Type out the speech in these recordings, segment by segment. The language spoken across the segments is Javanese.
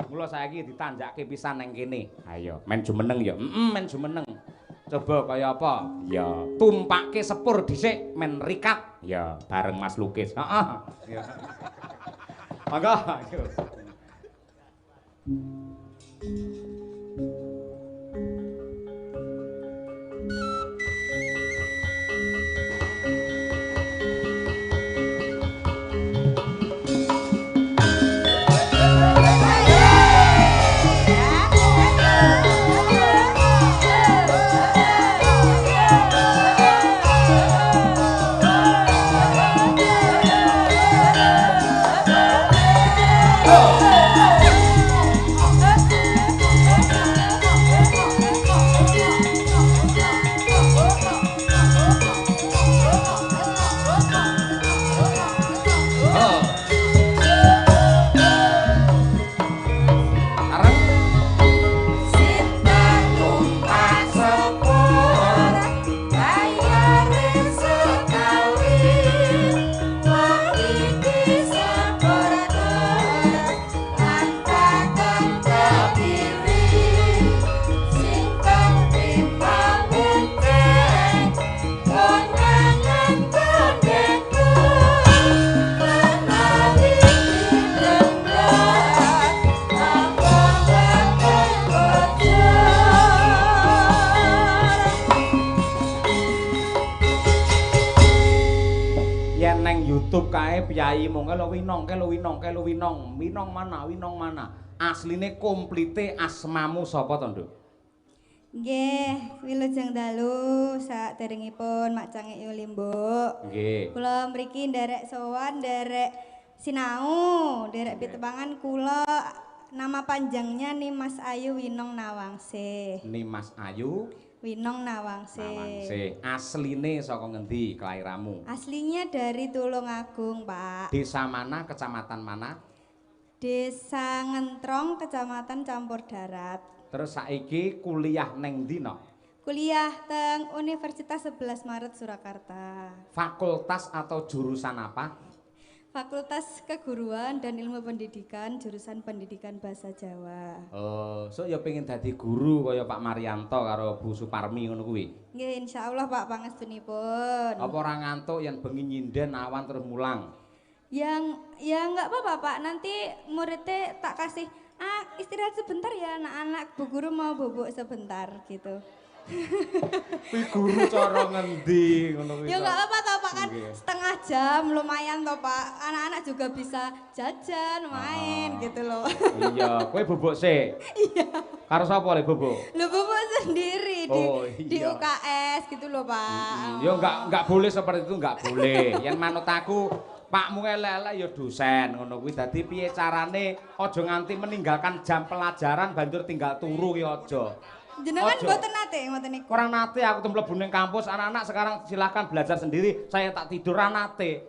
Mula saiki ditanjakke pisan nang kene. Ayo, men jumeneng ya. Men jumeneng. Coba kaya apa? Ya, tumpakke sepur dhisik men rikat. Ya, bareng Mas Lukis. Heeh. Ya. Monggo. YouTube kae piyai mong winong. Winong mana? Asline komplite asmamu sapa to, Nduk? Nggih, wilujeng dalu saderengipun Mak Cangik Yulimbo. Nggih. Kula mriki nderek sowan, nderek sinau, nderek pitepangan kula nama panjangnya Nimas Ayu Winong Nawangse. Nimas Ayu Winong Nawangse. Asline saka ngendi kelahiranmu? Aslinya dari Tulungagung, Pak. Desa mana, kecamatan mana? Desa Ngentrong, Kecamatan Campur Darat. Terus saiki kuliah neng ndi no? Kuliah teng Universitas 11 Maret Surakarta. Fakultas atau jurusan apa? Fakultas Keguruan dan Ilmu Pendidikan, jurusan Pendidikan Bahasa Jawa. Oh, so ya pengen dadi guru kaya Pak Marianto karo Bu Suparmi ngono kuwi. Nggih, insyaallah Pak pangestunipun. Apa ora ngantuk yen bengi nyinden awan terus mulang? Ya enggak apa-apa Pak, nanti muridnya tak kasih istirahat sebentar ya anak-anak, Bu Guru mau bubuk sebentar gitu. Kuwi guru cara ngendi ngono kuwi. Ya enggak apa-apa toh Pak, kan setengah jam lumayan toh Pak. Anak-anak juga bisa jajan, main gitu loh. Iya, kowe bubuk sik. Iya. Karo sapa le bubuk? Lu bubuk sendiri di iya. UKS gitu loh Pak. Ya enggak boleh seperti itu, enggak boleh. Yen manut aku Pakmu elek-elek ya dosen ngono kuwi. Dadi piye carane aja nganti meninggalkan jam pelajaran banjur tinggal turu ki aja. Jenengan mboten nate ngoten niku. Kurang nate aku tuh mlebu ning kampus, anak-anak sekarang silahkan belajar sendiri. Saya tak tidur ra nate.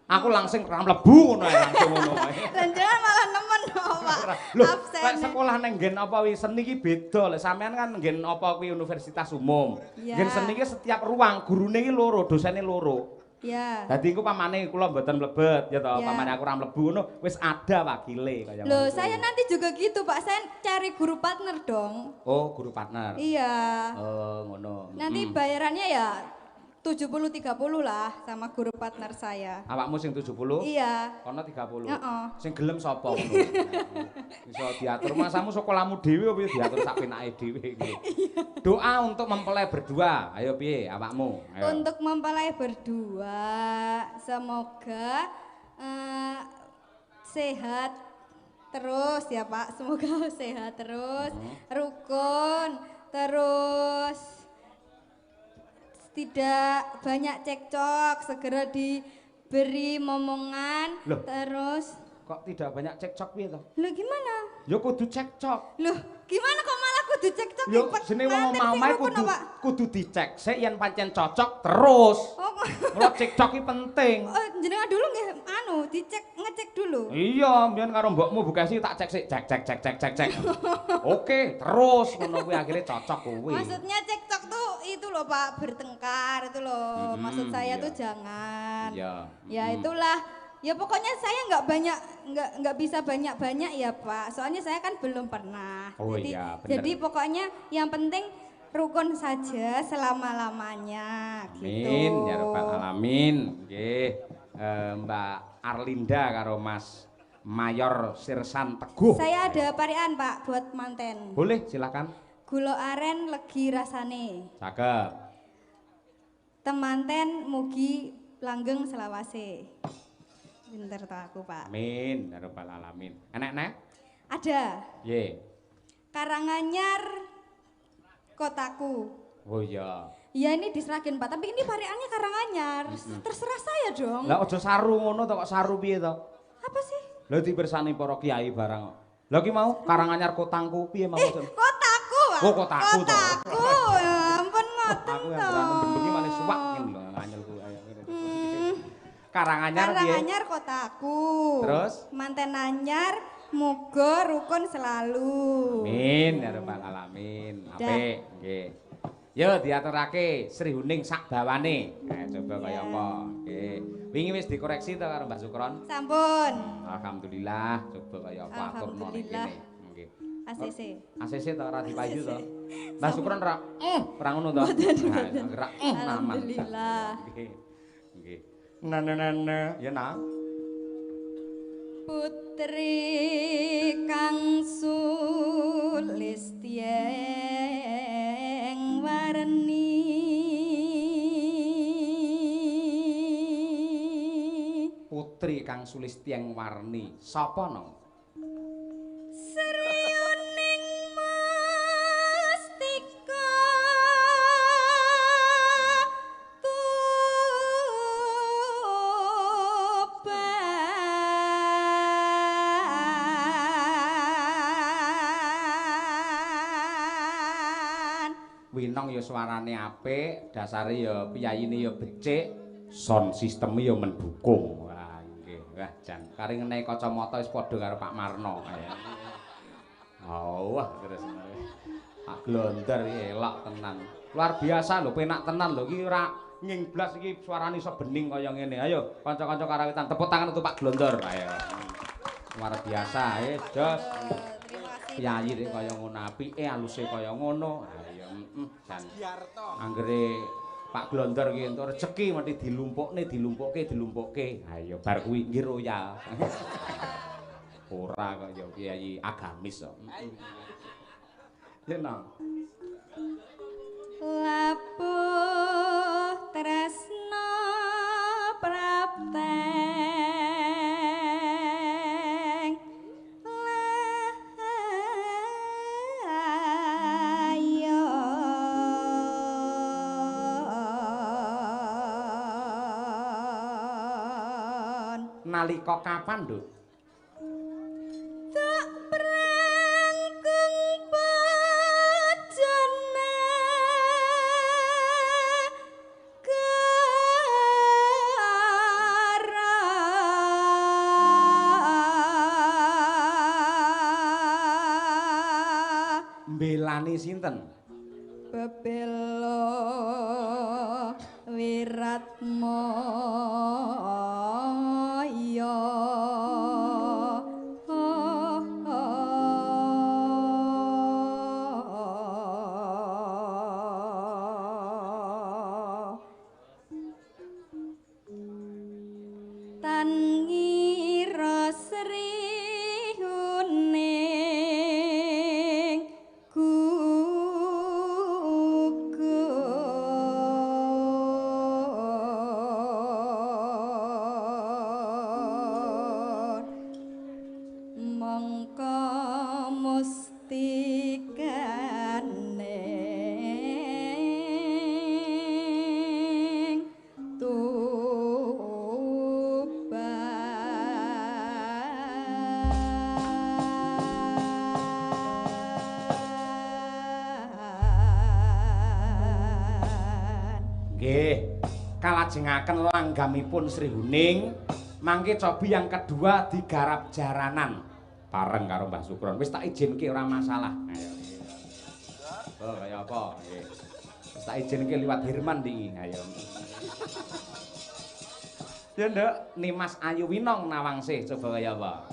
Aku langsung ra mlebu ngono ae langsung ngono ae. Lan jenengan malah nemen kok, Pak. Lho, Absen. lek sekolah ning nggen apa wi seni ki beda. Lek sampean kan nggen apa kuwi universitas umum. Nggen seni ki setiap ruang gurune ki loro, dosene loro. Ya. Dadi iku pamane kula mboten mlebet ya toh, pamane aku ora mlebu ngono wis ada wakile kaya ngono. Loh, saya nanti juga gitu, Pak. Saya cari guru partner dong. Oh, guru partner. Iya. Oh, ngono. Nanti bayarannya ya 70-30 lah sama guru partner saya. Awakmu sing 70? Iya. Kono 30. Heeh. Sing gelem sapa ngono? Iso diatur masamu sekolahmu dhewe apa diatur sak penake dhewe iki. Doa untuk mempelai berdua. Ayo piye awakmu? Ayo. Untuk mempelai berdua, semoga sehat terus ya Pak. Semoga sehat terus, rukun, terus tidak banyak cekcok, segera diberi momongan. Loh. Terus Kok tidak banyak cekcok piye to? Loh gimana? Ya kudu cekcok. Loh gimana kok malah kudu cekcok? Yo jenenge wong omahe kudu dicek sik yen pancen cocok terus. Oh, Mula cekcok iki penting. jenengan dulu nggih dicek ngecek dulu. Iya, mbiyen karo mbokmu Bukesi tak cek sik cek. Oke, terus ngono kuwi akhirnya cocok kuwi. Maksudnya cekcok tuh itu loh Pak, bertengkar itu loh. Maksud saya tuh jangan. Iya. Ya itulah Ya pokoknya saya nggak bisa banyak-banyak ya Pak. Soalnya saya kan belum pernah. Oh jadi, iya, bener. Jadi pokoknya yang penting rukun saja selama-lamanya gitu. Amin ya rabbal alamin. Nggih. Mbak Arlinda karo Mas Mayor Sirsan Teguh. Saya ada parian Pak buat manten. Boleh silakan. Gulo aren legi rasane. Cakep. Temanten mugi langgeng selawase. Pinter to aku Pak. Amin ya rabbal alamin. Enek-enek? Ada. Ye. Karanganyar kotaku. Oh iya. Ya ini diserahin Pak, tapi ini pariannya Karanganyar. Terserah saya dong. Lah aja saru ngono to kok saru piye to? Apa sih? Lah dipirsani para kiai barang. Lah ki mau Karanganyar kotangku piye mau? Kotaku Pak. Oh kotaku to. Kotaku. Ya ampun ngoten Aku to. yang berantem bengi malah suwak ngene lho nganyelku ayo ngene. Karanganyar piye? Karanganyar kotaku. Terus? Manten anyar muga rukun selalu. Amin ya rabbal alamin. Apik nggih. Yo diaturake Sri Huning sak bawane. Coba kaya apa? Nggih. Wingi wis dikoreksi to karo Mbah Sukron? Sampun. Alhamdulillah, coba kaya apa aturno ning kene. Nggih. ACC. ACC to ora dipayu to. Mbah Sukron ora ngono to. Ora naman. Alhamdulillah. Nggih. Nggih. Nah, ya nah. Putri kang sulistyeng warni Putri kang sulistyeng warni sapa no? Sriuning mastika Winong ya suarane apik, dasare ya piyayine ya becik, sound sisteme ya mendukung. Wah, nggih. Wah, jan karingene kacamata wis padha karo Pak Marno. Oh, wah terus. Pak Glondar iki elok tenan. Luar biasa lho, penak tenan lho iki ora ngingblas iki suarane iso bening kaya ngene. Ayo, kanca-kanca karawitan tepuk tangan untuk Pak Glondar. Ayo. Luar biasa, jos. Piyayi nek kaya ngono apike, aluse kaya ngono. Ayo, jan. Anggere Pak Glondar ki entuk rejeki mesti dilumpukke. Ayo bar kuwi nggih royal. Ora kok ya kiai agamis kok. Ya nang. Lapuh tresna prapteng layon Nalika kapan, Nduk? tak prengkung bajana Mbelani sinten? Bebelo Wiratmaya tan ngira Sri Huning gugur mongko mustikaning Nggih, kalajengaken langgamipun Sri Huning, mangke cobi yang kedua digarap jaranan bareng karo Mbah Sukron. Wis tak izinke ora masalah. Ayo. Oh, kaya apa? Nggih. Wis tak izinke liwat Hirman iki. Ayo. Ya Nduk, Nimas Ayu Winong Nawangsih coba kaya apa?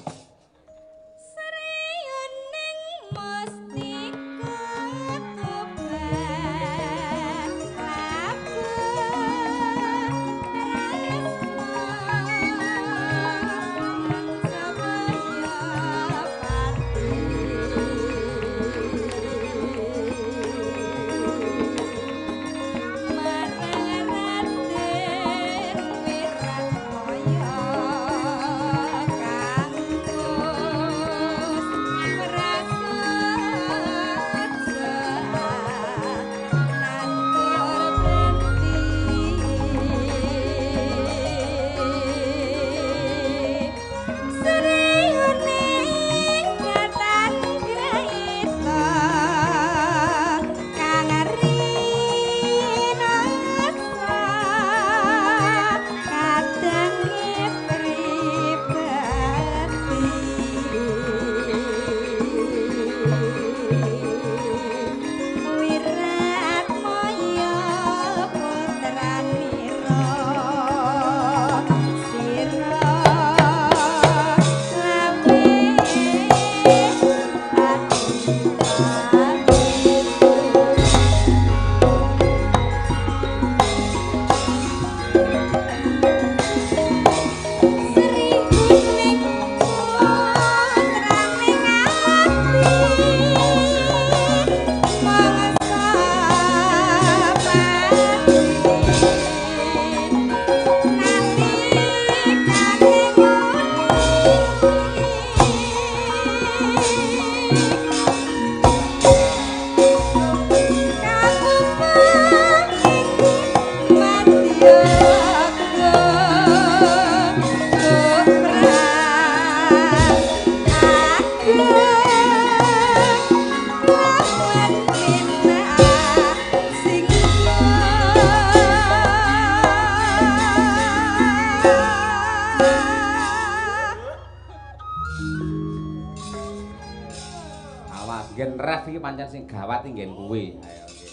Gen ref iki pancen sing gawat iki nggen kuwi. Ayo nggih.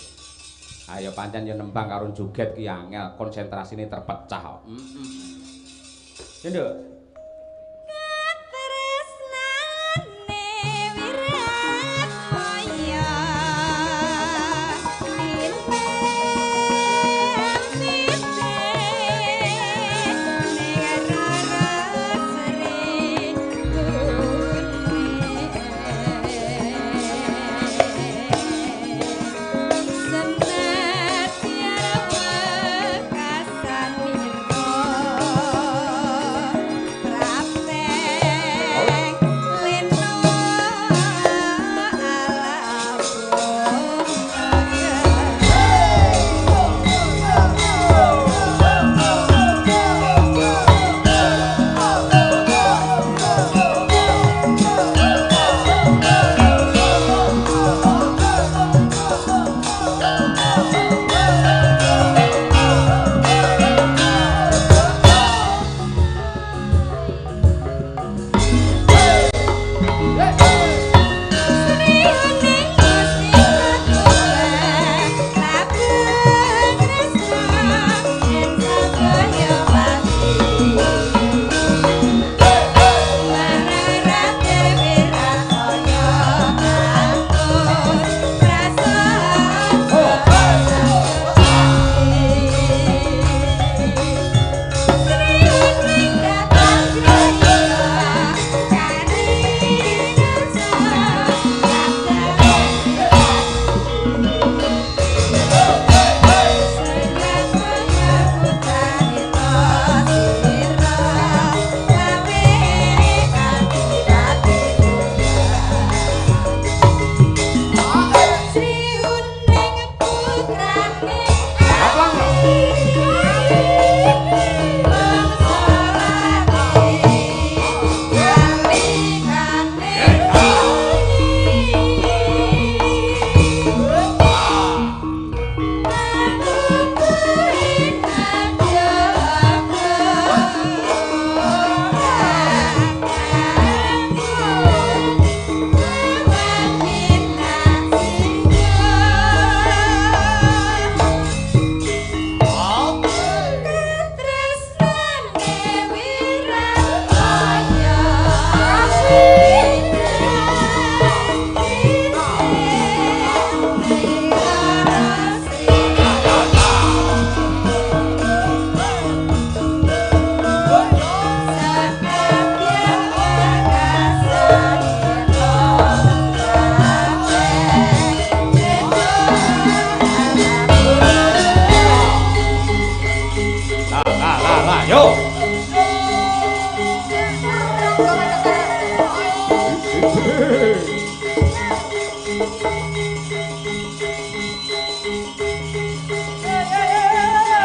Ayo pancen yo nembang karo joget ki angel, konsentrasine terpecah kok. Heeh. Nduk.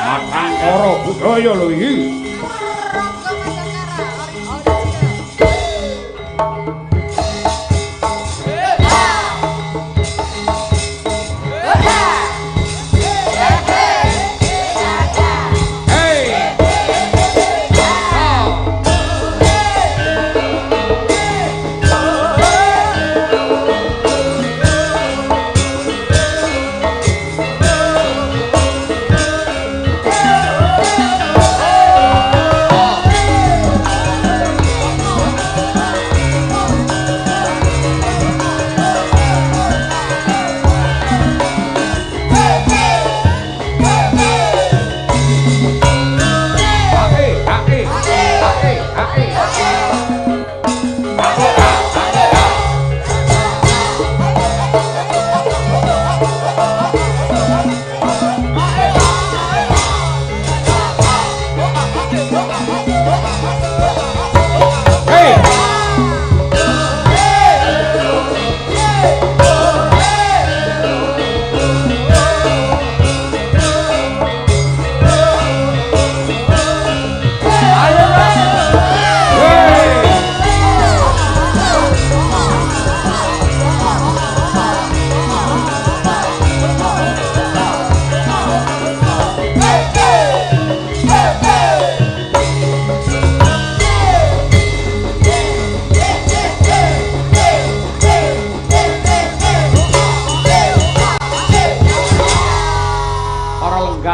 Matangkara budaya lho iki.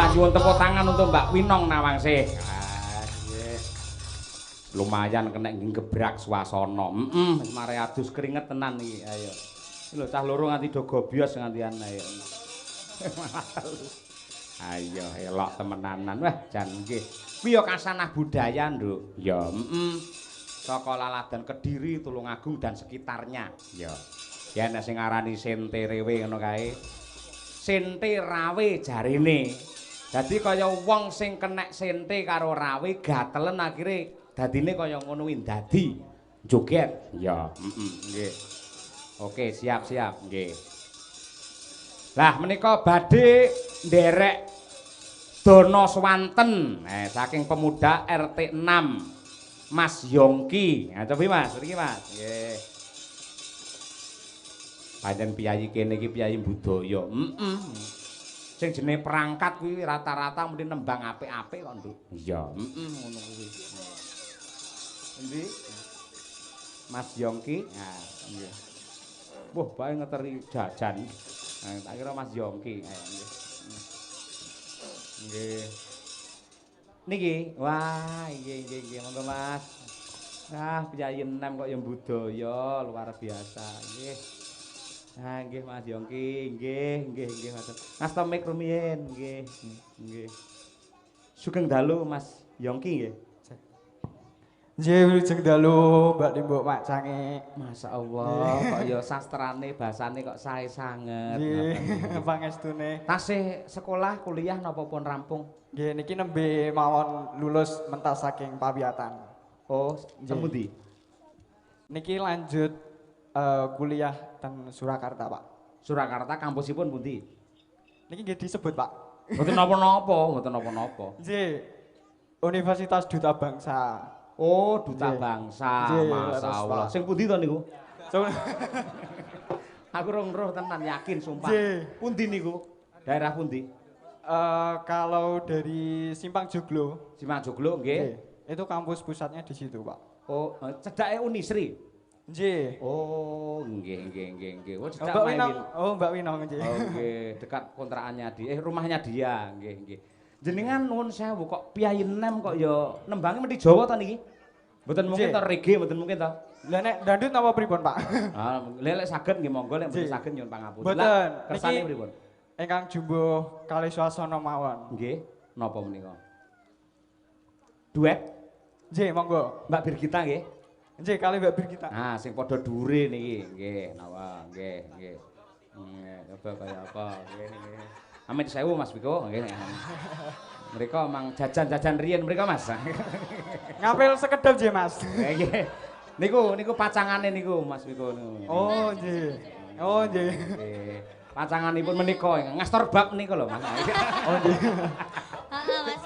Nyuwun tepuk tangan untuk Mbak Winong Nawangsih. Lumayan kena ngebrak suasana. Wis mare adus keringet tenan iki. Ayo. Iki lho cah loro nganti do gobyos ngantian ayo. Ayo elok temenanan. Wah, jan nggih. Kuwi ya kasanah budaya, Nduk. Ya, Saka Laladan Kediri, Tulungagung dan sekitarnya. Ya. Ya nek sing ngarani sente rewe ngono kae. Sente rawe jarine. Dadi kaya wong sing kenek sente karo rawe gatelen akhire dadine kaya ngono kuwi dadi joget. Ya, nggih. Oke, siap-siap, nggih. Lah menika badhe nderek Dono Swanten, saking pemuda RT 6 Mas Yongki. Nah, coba Mas, mriki Mas. Nggih. Panjen piyayi kene iki piyayi budaya. Sing jenenge perangkat kuwi rata-rata mesti nembang apik-apik kok, Nduk. Iya, ngono kuwi. Endi? Mas Yongki. Nah, nggih. Wah, bae ngeteri jajan. Nah, tak kira Mas Yongki. Nggih. Nggih. Niki, wah, nggih, monggo Mas. Nah, piyayi enem kok ya budaya luar biasa. Nggih. Nah, nggih Mas Yongki, nggih Mas. Ngasta mik rumiyin, nggih. Sugeng dalu Mas Yongki nggih. Nggih, wilujeng dalu Mbak Timbuk Mak Cange. Masyaallah, kok ya sastrane basane kok sae sanget. Nggih, pangestune. Tasih sekolah, kuliah napa pun rampung? Nggih, niki nembe mawon lulus mentas saking pawiyatan. Oh, sepundi? Niki lanjut kuliah teng Surakarta, Pak. Surakarta kampusipun pundi? Niki nggih disebut, Pak. Mboten napa-napa, mboten napa-napa. Nggih. Universitas Duta Bangsa. Oh, Duta Bangsa. Masyaallah. Sing pundi to niku? Aku roh tenan yakin sumpah. Pundi niku? Daerah pundi? Kalau dari Simpang Joglo. Simpang Joglo nggih. Itu kampus pusatnya di situ, Pak. Oh, cedake Unisri. Nggih. Oh, nggih. Oh, cedak Mbak main. Winong. Oh, Mbak Winong nggih. Oh, nggih, dekat kontrakannya rumahnya dia, nggih. Jenengan nuwun sewu kok piyayi nem kok ya nembange mesti Jawa ta niki? Mboten mungkin to reggae, mboten mungkin to. Lah nek dandut napa pripun, Pak? Ah, lek saged nggih monggo nek mboten saged nyuwun pangapunten. Mboten. Kersane pripun? Ingkang jumbuh kalih swasana mawon. Nggih, napa menika? Duet? Nggih, monggo. Mbak Birgita nggih. Nggih, kalih Mbak Birgita. Nah, sing padha dhuwure niki. Nggih, napa? Nggih. Coba kaya apa? Nggih. Amit sewu Mas Biko, nggih. Mereka emang jajan-jajan riyen mereka Mas. Ngapil sekedhep nggih, Mas. Nggih. Niku pacangane niku Mas Wiko. Oh, nggih. Oh, nggih. Nggih. Pacanganipun menika ngastor bab menika lho Mas. Oh, nggih. Heeh, Mas.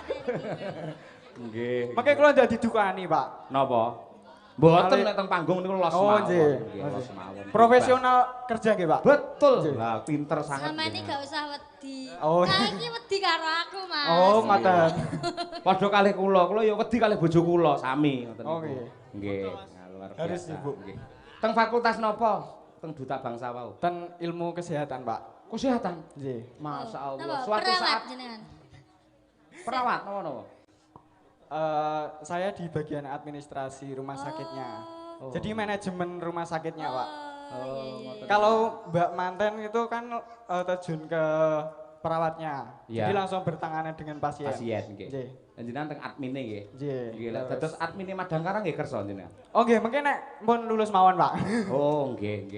Nggih. Mangke kula ndak didukani, Pak. Napa? Mboten nek teng panggung niku los Oh, mawon. nggih. Los mawon. Profesional kerja nggih, Pak. Betul. Lah pinter sangat. Sampeyan iki gak usah wedi. Oh. Nah, iki wedi karo aku, Mas. Oh, ngoten. Padha kalih kula ya wedi kalih bojo kula sami ngoten Oh, niku. nggih. Nggih, nah, luar biasa. Harus, Ibu. Nggih. Teng fakultas napa? Teng Duta Bangsa wau. Ten ilmu kesehatan, Pak. Kesehatan. Nggih. Masya Allah. Napa? Suatu Perawat saat jenengan. perawat napa? Saya di bagian administrasi rumah sakitnya. Oh. Jadi manajemen rumah sakitnya, Pak. Oh, Kalau Mbak Manten itu kan terjun ke perawatnya. Iya. Jadi langsung bertanganan dengan pasien. Pasien nggih. Nggih. Jenengan teng admine nggih. Nggih. Nggih, lha dados admine Madangkarang nggih kersa jenengan. Oh nggih, mungkin nek pun lulus mawon, Pak. Oh, nggih.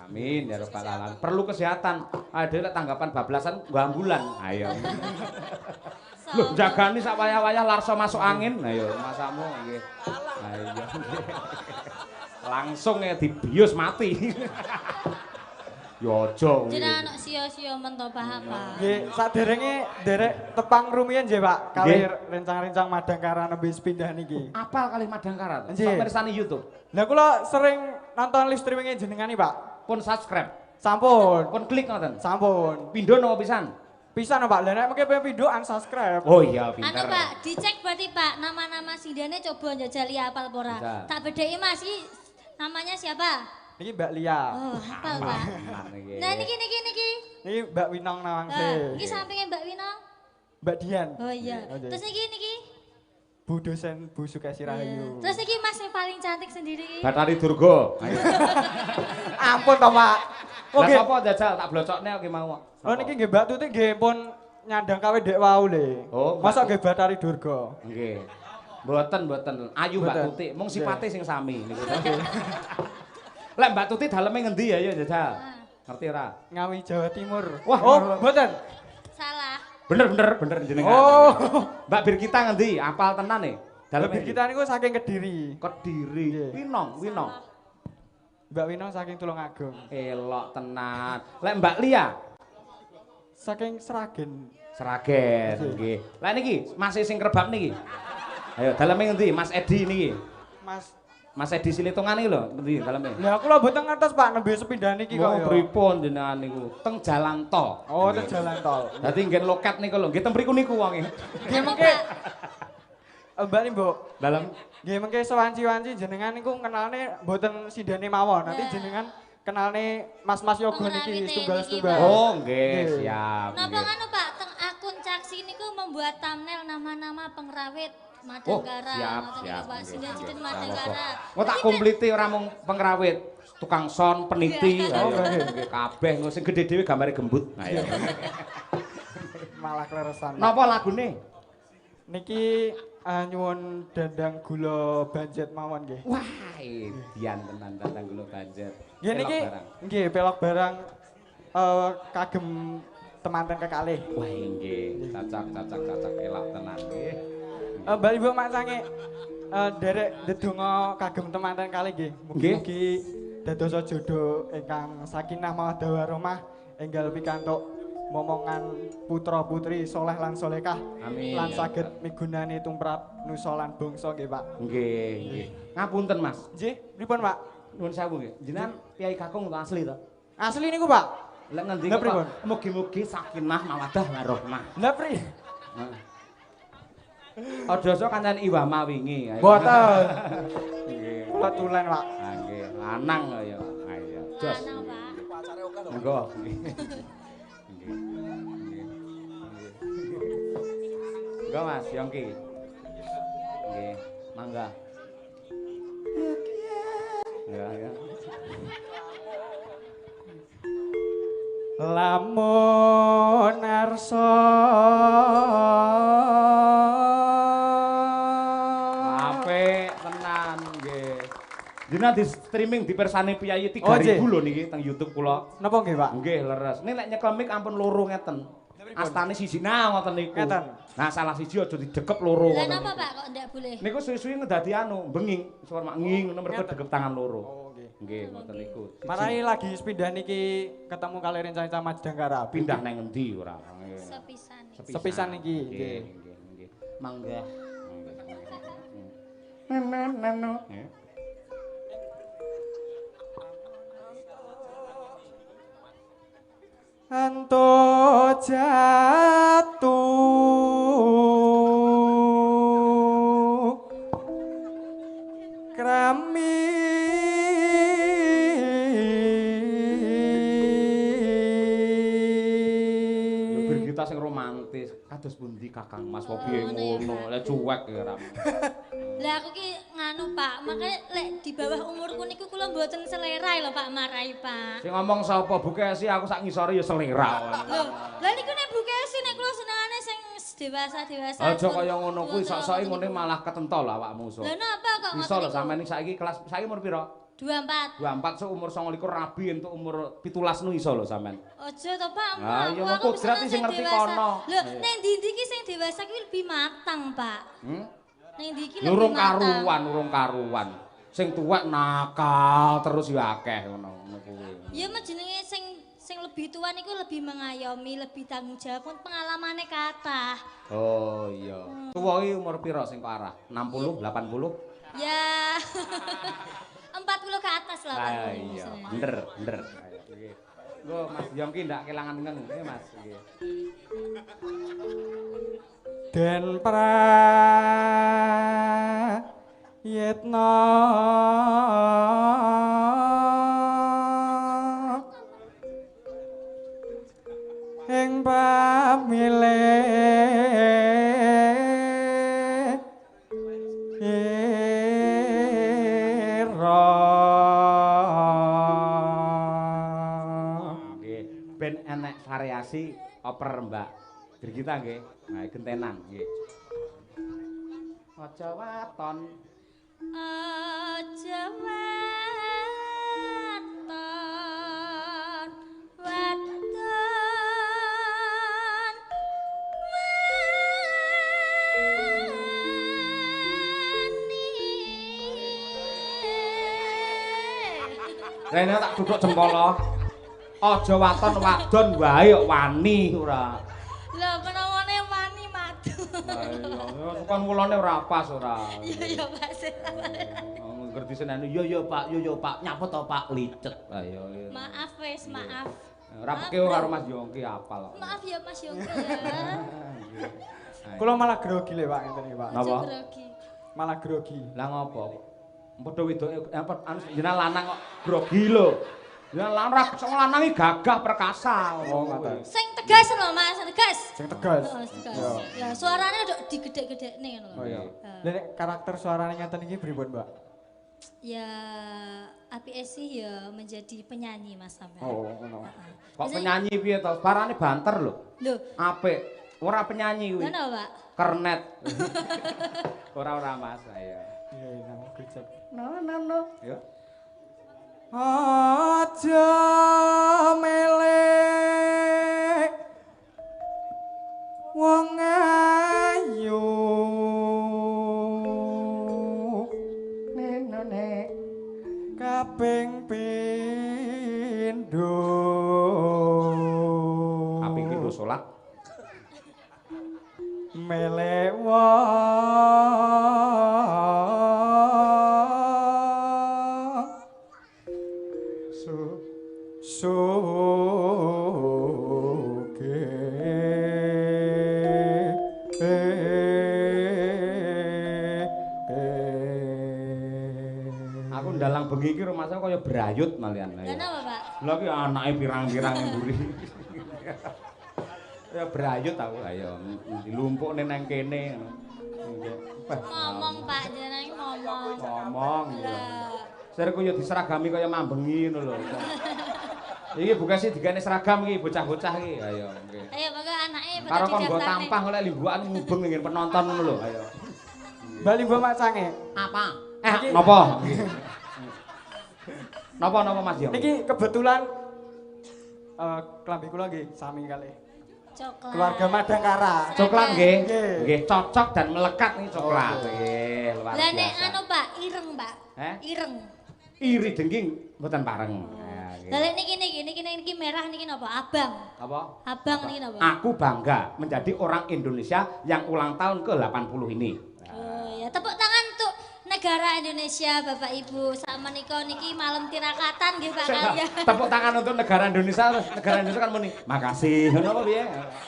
Amin ya rabbal alamin. Perlu kesehatan. Ada lek tanggapan bablasan nggo ambulan. Ayo. Lho, jagani sak wayah-wayah larso masuk angin. Ayo, masamu nggih. Ayo. Langsung ya dibius mati. Yo aja. Jenengan anak sia-sia men to paham, Pak. Nggih, saderenge derek tepang rumiyin nggih, Pak. Kali Nggih. rencang-rencang Madangkaran nebis pindah niki. Apal kali Madangkaran. Nggih. Sok mirsani YouTube. Lah kula sering nonton live streaming jenengan nih, Pak. Pun subscribe. Sampun. Pun klik ngoten. Sampun. Pindho napa pisan? Pisan, Pak. Lah nek mengke pengen video unsubscribe. Oh iya, Anu pinter. Pak, dicek berarti Pak, nama-nama sindane coba njajali apal apa ora. Bisa. Tak bedheki Mas, iki namanya siapa? Niki Mbak Lia. Oh, hafal Pak. Nah, niki. Niki Mbak Winong Nawangse. Iki sampingnya Mbak Winong. Mbak Dian. Oh iya. Oke. Terus niki. Bu dosen Bu Sukesi Rahayu. Terus niki Mas yang paling cantik sendiri. Bathari Durga. Ayo. Ampun to, Pak. Lah Oke. sapa jajal tak blocokne oke mau. Oh niki nggih Mbak Tuti nggih pun nyandang kawe dek wau le. Oh, Mbak Masa Tuti. nggih Bathari Durga. Nggih. Mboten. Ayu Mbak Mboten. Tuti, mung sipate sing sami niku. Lek Mbak Tuti daleme ngendi ya jajal? Ngerti ora? Ngawi Jawa Timur. Wah, oh, mboten. Salah. Bener jenengan. Oh. Mbak Birkita ngendi? Apal tenan nih. Daleme Lebih kita niku saking Kediri. Kediri. Nggih. Winong. Mbak Winong saking Tulungagung. Elok tenan. Lek Mbak Lia Saking Sragen. Sragen nggih. Lah niki masih sing krebab niki. Ayo daleme ngendi? Mas Edi niki. Mas Edi Silitongan iki lho, ngendi daleme? Lah aku lho mboten ngertos Pak nembe sepindah niki kok Wong ya. pripun jenengan niku? Teng Jalan Tol. Oh, itu jalan tol. Dadi nggen loket niku lho, nggih teng mriku niku wonge. Nggih mengke Mbak nih, Mbok. Dalem Nggih mengke sewanci-wanci jenengan niku kenalne mboten sindane mawon. Nanti Ya. jenengan kenalne Mas-mas yoga Pengrawite niki setunggal-setunggal. niki, Pak. Oh, nggih, Nggih. siap. Napa nggih. nganu Pak, teng akun Caksi niku membuat thumbnail nama-nama pengrawit Oh, Madangkara. siap. Ngoten niku, Pak, nggih, sinten-sinten nggih. Madangkara. Mau tak kompliti ora mung pengrawit, tukang son, peniti, Iya. ayo, Oh, nggih. nggih kabeh engko sing gedhe dhewe gambare gembut. Ayo. Malah kleresan. Napa lagune? Niki nyuwun dandang gula banjet mawon nggih. Wah, edian tenan datang gula banjet. Nggih niki Elok barang. nggih pelok barang kagem temanten kekalih. Wah, nggih, cacak elok tenan nggih. Mbak Ibu Mak Sange derek ndedonga kagem temanten kalih nggih. Mugi-mugi dadosa jodoh ingkang sakinah mawaddah warahmah enggal pikantuk momongan putra putri soleh lan solekah. Amin. Lan saged migunani tumrap nusa lan bangsa nggih Pak. Nggih. Ngapunten, Mas. Nggih, pripun Pak? Nuwun sewu nggih. Jenengan Kyai Kakung kok asli to? Asli niku Pak. Lek ngendi Lah, kok pripun? mugi-mugi sakinah mawaddah warahmah. Lah pri? Aja sok kancan Iwama wingi. Ayo. Mboten. Nggih. Ketulen Pak. Ah, nggih, lanang kok ya. Ayo, jos. Lanang, Pak. Monggo. Nggih. Enggak Mas, Yongki. Nggih, mangga. Ya. Lamun arsa Apik tenan nggih. Jenengan di streaming dipersani piyayi Oh, nggih. 3000 lho niki teng YouTube kula. napa nggih Pak? Nggih, leres. Ning nek nyekel mic ampun loro ngeten. Astane siji ngoten niku. Ngeten. Nah, salah siji aja didekep loro. Lah ngoten napa niku. Pak kok ndak boleh? Niku suwi-suwi ngedadi anu, benging, suara mak nging ngono mergo Ngeten. degep tangan loro. Oh, nggih. Nggih, ngoten niku. Siji. Marai lagi sepindah niki ketemu kali rencana sama Majdangkara. Pindah nang endi ora? Sepisan. Sepisan niki, Nggih, nggih. nggih, nggih. Mangga. Nano. Anto jatuh krami Bir kita sing romantis, kados pundi Kakang Mas kok piye ngono, lek cuek ya ora. Lah aku ki nganu Pak, makanya lek di bawah umurku niku kula mboten selera lho Pak marai Pak. Sing ngomong sapa Bukesi aku sak ngisore ya selera. Lho, lah niku nek bukesi nek kula senengane sing dewasa-dewasa. Aja kaya ngono kuwi sok-soke ngene malah ketentol awakmu so. Lah napa kok Iso lho sampean iki saiki kelas saiki umur pira? 24. 24 so umur 29 rabi entuk umur 17 nu iso lho sampean. Aja to Pak, Ah, iya, aku kodrat seneng sing ngerti dewasa. kono. Lho, nek ndi-ndi ki sing dewasa ki lebih matang, Pak. Nek ndi ki lebih Urung matang. karuan. Sing tuwek nakal terus ya akeh ngono kuwi. Ya mah jenenge sing lebih tua niku lebih mengayomi, lebih tanggung jawab, pun pengalamane kathah. Oh iya. Tuwa iki umur pira sing kok arah? 60, 80? Ya 40 ke atas lah Pak. Ah iya, bener. Ayo nggih. Nggo Mas Diom ki ndak kelangan ngeng nggih Mas nggih. Den Prayetna ing pamilih Nggih, ben enek variasi oper Mbak Drigita nggih. Nah, gentenan nggih. Aja waton. Aja waton Rene tak duduk jempolo. Aja waton wadon wae kok wani ora. Lho menawone wani madu. Ayo, sukan mulane ora pas ora. Iya Pak. Ngerti senane yo Pak, nyapet to Pak licet. Ayo. Maaf wes, maaf. Ora peke karo Mas Yongki apal. Maaf ya Mas Yongki ya. Kula malah grogi le Pak ngeten iki Pak. Napa? Aja grogi. Malah grogi. Lah ngopo? Padha wedoke anu jenengan lanang kok grogi lho. Jenengan lanang sing lanang iki gagah perkasa. Oh, ngoten. Sing tegas lho Mas, tegas. Sing tegas. Oh, tegas. Iya. Ya suarane udah digedhe-gedhekne ngono lho. Oh iya. Heeh. Lah nek karakter suarane ngeten iki pripun, Mbak? Ya APS sih ya menjadi penyanyi Mas sampean. Oh, ngono. Kok penyanyi piye to? Parane banter lho. Lho, Apik. Ora penyanyi kuwi. ngono Pak. Kernet. Ora Mas, ayo. Iya, nang gecek. No. Yo. Aja melek wong ayu Nenone. kaping pindho Kaping pindho salat. melek wong Aku ndalang bengi iki rumahku kaya brayut malian. Lah napa Pak? Lha ki anake pirang-pirang mburi. Ya brayut aku ayo dilumpukne nang kene ngono. Ngomong Pak, jenengan iki ngomong. Ngomong ya. Lah, Serku yo diseragami kaya mambengi ngono lho. Iki bukan sih digane seragam iki bocah-bocah iki. Ayo nggih. ayo maka anake Karo pada kon nggo didaftarne. tampang oleh limbukan ngubeng ning penonton ngono lho. Ayo. Bali mbok macange. Apa? Napa? Napa Mas Yo? Niki kebetulan klambi kula nggih sami kalih Coklat. Keluarga Madangkara. Coklat nggih. Nggih. Nggih, cocok dan melekat nih coklat. Nggih, luar Lah nek biasa. anu Pak, ireng Pak. Eh? Ireng. Iri dengking mboten pareng. Ya, nggih. Lah lek niki merah niki napa? Abang. Apa? Abang niki napa? Aku bangga menjadi orang Indonesia yang ulang tahun ke-80 ini. Oh ya, tepuk tangan untuk negara Indonesia Bapak Ibu. Sakmenika niki malam tirakatan nggih Pak kalian. Tepuk tangan untuk negara Indonesia, terus negara Indonesia kan muni, makasih. Ngono apa piye?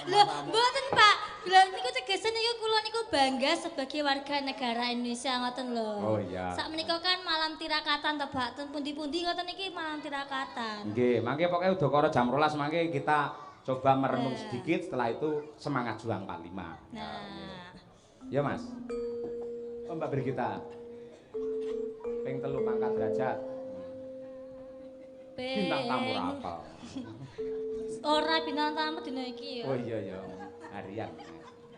Lho, mboten Pak. Lho niku tegese niku kula niku bangga sebagai warga negara Indonesia ngoten lho. Oh iya. Sakmenika kan malam tirakatan tebak ten pundi-pundi ngoten niki malam tirakatan. Nggih, mangke pokoke udakara jam 12 mangke kita coba merenung sedikit, setelah itu semangat juang 45. Nah, Ya Mas. Oh Mbak Brigita. Ping 3 pangkat derajat. Bintang tamu apa? Ora bintang tamu dina iki ya. Oh iya ya.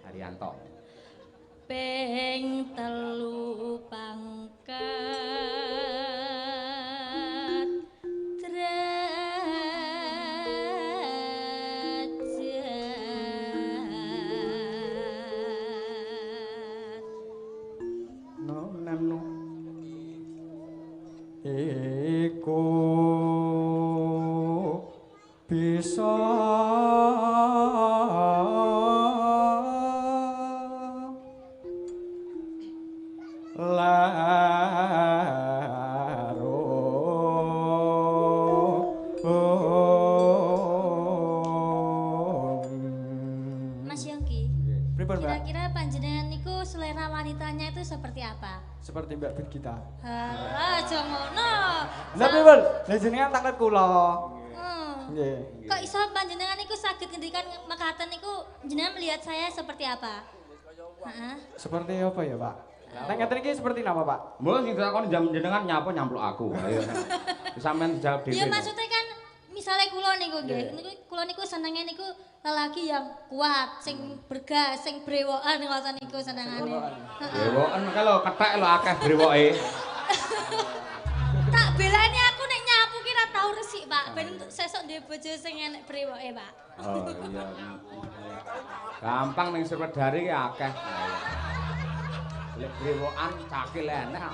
Haryanto. Ping 3 pangkat derajat. No nanu. Iku bisa Mas Yongki, Pripun, Mbak? kira-kira panjenengan niku selera wanitanya itu seperti apa? Seperti Mbak Brigita. Halah, aja ngono. Lah pripun? Lah jenengan tanglet kula. Hmm. Nggih. Kok iso panjenengan niku saged ngendikan mekaten niku jenengan melihat saya seperti apa? Heeh. Seperti apa ya, Pak? Nek ngeten iki seperti napa, Pak? Mbok sing takon jam jenengan nyapa nyampluk aku. Ayo. Sampeyan dijawab dhewe. Ya maksudnya kan misalnya kula niku nggih, niku kula niku senenge niku lelaki yang kuat, sing bergas, sing brewokan ngoten niku senengane. Heeh. Brewoken kalau kethek lho akeh brewoke. Tak belani aku nek nyapu ki ra tau resik, Pak. Ben sesuk ndek bojo sing enek brewoke, Pak. Oh iya. Gampang ning Sriwedari ki akeh. Lek brewokan cakil enek